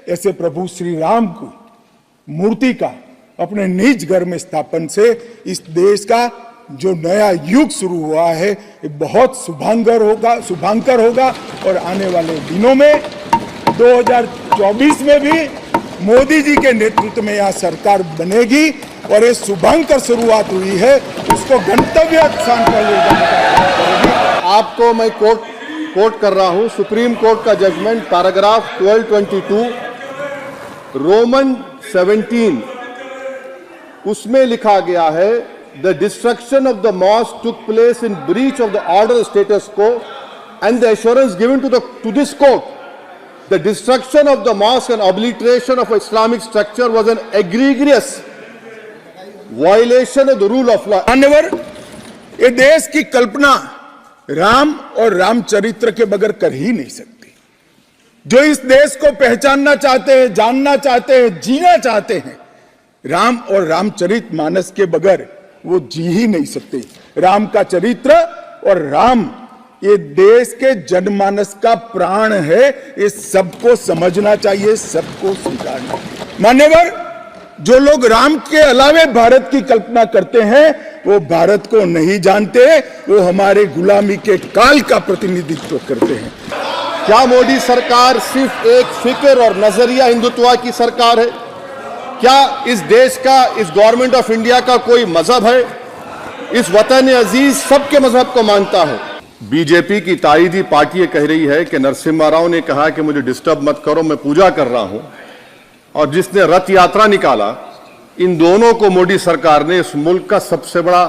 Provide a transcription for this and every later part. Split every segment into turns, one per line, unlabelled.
ऐसे प्रभु श्री राम को मूर्ति का अपने निज घर में स्थापन से इस देश का जो नया युग शुरू हुआ है ये बहुत शुभांकर होगा और आने वाले दिनों में 2024 में भी मोदी जी के नेतृत्व में यहाँ सरकार बनेगी और ये शुभांकर शुरुआत हुई है, उसको गंतव्य स्थान पर ले जाने का करेगी।
आपको मैं कोट कर रहा हूं सुप्रीम कोर्ट का जजमेंट पैराग्राफ 1222 रोमन 17, उसमें लिखा गया है the destruction of the mosque took place in breach of the order status quo and the assurance given to this court the destruction of the mosque and obliteration of Islamic structure was an egregious violation of the rule of law.
मान्यवर, ये देश की कल्पना राम और रामचरित्र के बगैर कर ही नहीं सकती। जो इस देश को पहचानना चाहते हैं, जानना चाहते हैं, जीना चाहते हैं, राम और रामचरित मानस के बगैर वो जी ही नहीं सकते। राम का चरित्र और राम ये देश के जनमानस का प्राण है, ये सबको समझना चाहिए, सबको स्वीकारना। मान्यवर, जो लोग राम के अलावे भारत की कल्पना करते हैं वो भारत को नहीं जानते, वो हमारे गुलामी के काल का प्रतिनिधित्व करते हैं।
क्या मोदी सरकार सिर्फ एक फिक्र और नजरिया हिंदुत्व की सरकार है? क्या इस देश का, इस गवर्नमेंट ऑफ इंडिया का कोई मजहब है? इस वतन अजीज सबके मजहब को मानता है। बीजेपी की ताईदी पार्टी ये कह रही है कि नरसिम्हा राव ने कहा कि मुझे डिस्टर्ब मत करो, मैं पूजा कर रहा हूं, और जिसने रथ यात्रा निकाला, इन दोनों को मोदी सरकार ने इस मुल्क का सबसे बड़ा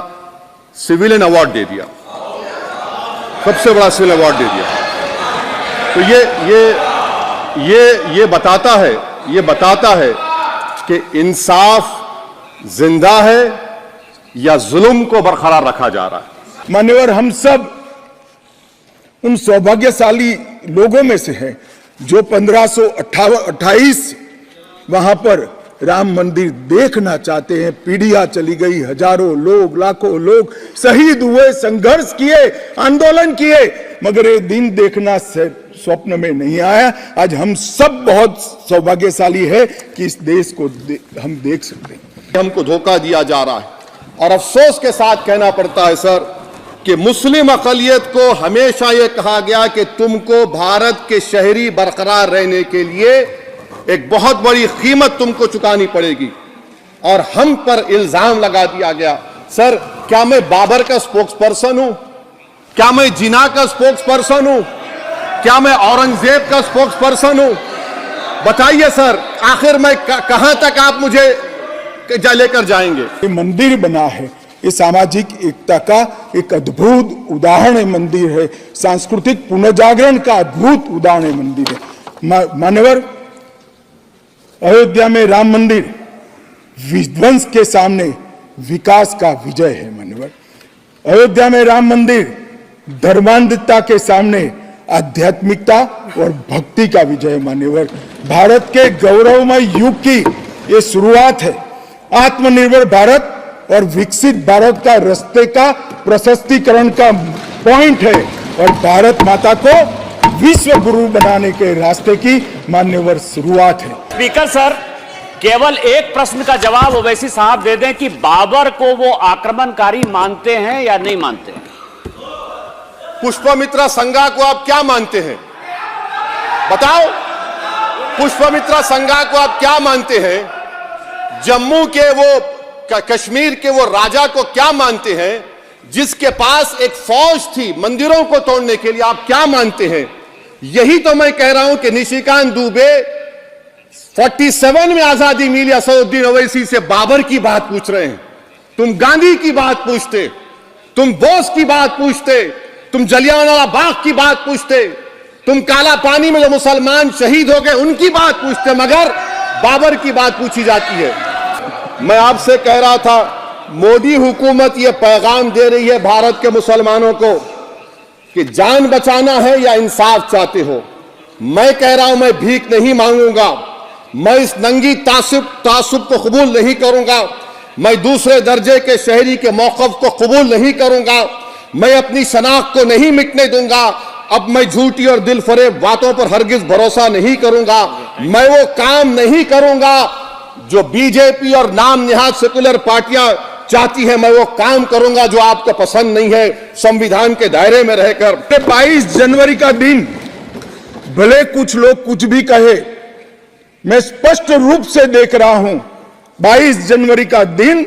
सिविलियन अवार्ड दे दिया, सबसे बड़ा सिविल अवार्ड दे दिया। तो ये बताता है कि इंसाफ जिंदा है या जुल्म को बरकरार रखा जा रहा है।
मान्यवर, हम सब उन सौभाग्यशाली लोगों में से हैं जो 1528 वहां पर राम मंदिर देखना चाहते हैं। पीढ़ियां चली गई, हजारों लोग, लाखों लोग शहीद हुए, संघर्ष किए, आंदोलन किए, मगर ये दिन देखना स्वप्न में नहीं आया। आज हम सब बहुत सौभाग्यशाली है कि इस देश को हम देख सकते हैं।
हमको धोखा दिया जा रहा है और अफसोस के साथ कहना पड़ता है सर कि मुस्लिम अक़लियत को हमेशा यह कहा गया कि तुमको भारत के शहरी बरकरार रहने के लिए एक बहुत बड़ी कीमत तुमको चुकानी पड़ेगी, और हम पर इल्जाम लगा दिया गया। सर, क्या मैं बाबर का स्पोक्स पर्सन हूं? क्या मैं जिना का स्पोक्स पर्सन हूं? क्या मैं औरंगजेब का स्पोक्स पर्सन हूं? बताइए सर, आखिर मैं कहां तक आप मुझे लेकर जाएंगे?
ये मंदिर बना है, ये सामाजिक एकता का एक अद्भुत उदाहरण मंदिर है, सांस्कृतिक पुनर्जागरण का अद्भुत उदाहरण मंदिर है। मान्यवर, अयोध्या में राम मंदिर विध्वंस के सामने विकास का विजय है। मान्यवर, अयोध्या में राम मंदिर धर्मांधता के सामने आध्यात्मिकता और भक्ति का विजय। मान्यवर, भारत के गौरवमय युग की ये शुरुआत है। आत्मनिर्भर भारत और विकसित भारत का रास्ते का प्रशस्तीकरण का पॉइंट है और भारत माता को विश्व गुरु बनाने के रास्ते की मान्यवर शुरुआत है।
स्पीकर सर, केवल एक प्रश्न का जवाब ओवैसी साहब दे दें कि बाबर को वो आक्रमणकारी मानते हैं या नहीं मानते हैं?
पुष्पमित्रा संघा को आप क्या मानते हैं? बताओ, पुष्पमित्रा संघा को आप क्या मानते हैं? जम्मू के वो, कश्मीर के वो राजा को क्या मानते हैं जिसके पास एक फौज थी मंदिरों को तोड़ने के लिए? आप क्या मानते हैं? यही तो मैं कह रहा हूं कि निशिकांत दुबे 47 में आजादी मिली, असदुद्दीन ओवैसी से बाबर की बात पूछ रहे हैं। तुम गांधी की बात पूछते, तुम बोस की बात पूछते, तुम जलियांवाला बाग की बात पूछते, तुम काला पानी में जो मुसलमान शहीद हो गए उनकी बात पूछते, मगर बाबर की बात पूछी जाती है। मैं आपसे कह रहा था, मोदी हुकूमत ये पैगाम दे रही है भारत के मुसलमानों को कि जान बचाना है या इंसाफ चाहते हो। मैं कह रहा हूं, मैं भीख नहीं मांगूंगा, मैं इस नंगी तासुब को कबूल नहीं करूंगा, मैं दूसरे दर्जे के शहरी के मौक़िफ़ को कबूल नहीं करूंगा, मैं अपनी शनाख्त को नहीं मिटने दूंगा। अब मैं झूठी और दिल फरेब बातों पर हरगिज भरोसा नहीं करूंगा। मैं वो काम नहीं करूंगा जो बीजेपी और नाम निहाद सेकुलर पार्टियां चाहती है। मैं वो काम करूंगा जो आपको पसंद नहीं है, संविधान के दायरे में रहकर।
22 जनवरी का दिन भले कुछ लोग कुछ भी कहे, मैं स्पष्ट रूप से देख रहा हूं 22 जनवरी का दिन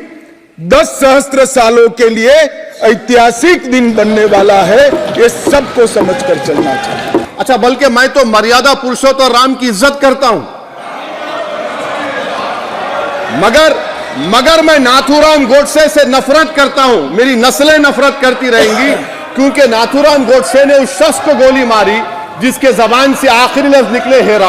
10 सहस्त्र सालों के लिए ऐतिहासिक दिन बनने वाला है। ये सबको समझकर चलना चाहिए।
अच्छा, बल्कि मैं तो मर्यादा पुरुषोत्तम राम की इज्जत करता हूं, मगर मैं नाथूराम गोडसे से नफरत करता हूं। मेरी नस्लें नफरत करती रहेंगी, क्योंकि नाथूराम गोडसे ने उस शख्स को गोली मारी जिसके जबान से आखिरी लफ्ज निकले, हे राम।